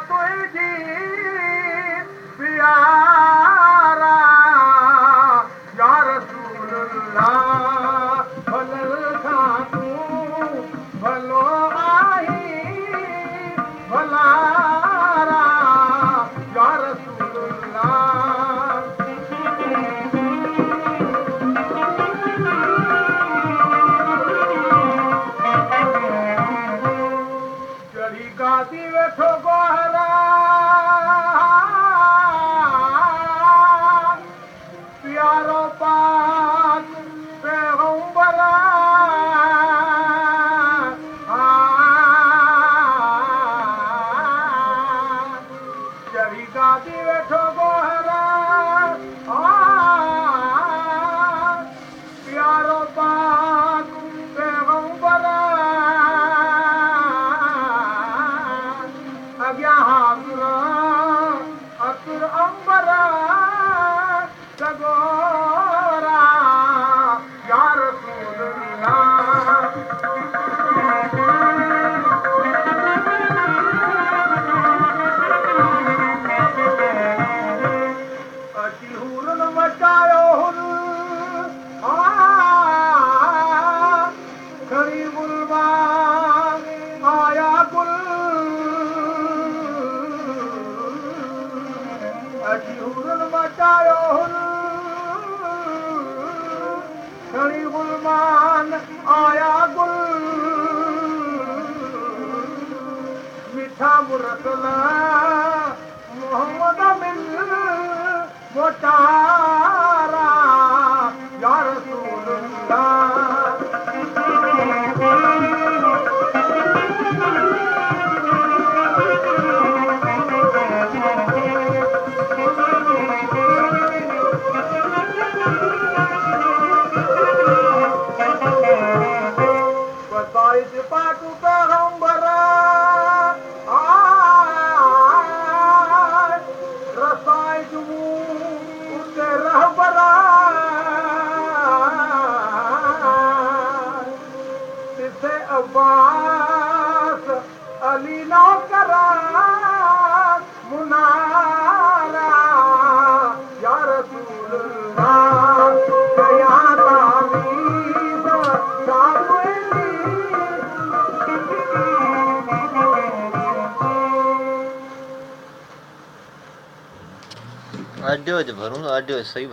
तुंहिंजी प्यारा या रसूल अल्लाह भलनि खां तूं भलो आहीं भलारा या रसूल अल्लाह चढ़ी गादी वेठो गोहरा प्यारो पाक पैगंबरा चढ़ी गादी वेठो गोहरा प्यारो पाक पैगंबरा अॻियां हाज़ुर अतुर अंबरा सगोरा या रसूल अल्लाह अची हुरन मचायो हुन खड़ी गुलबा आया गुल अची हुरन मचायो हुन खड़ी गुलमान आया गुल मिठा मुरसला मोहम्मद मिल मोटारा या रसूल अल्लाह बताइज पाक पैगंबरा रसाई जुमू उते रहबरा तिथे अब्बास अली नौकरा मुनारा या रसूल अल्लाह कया तालीम ऑडियो भरूं ऑडियो सही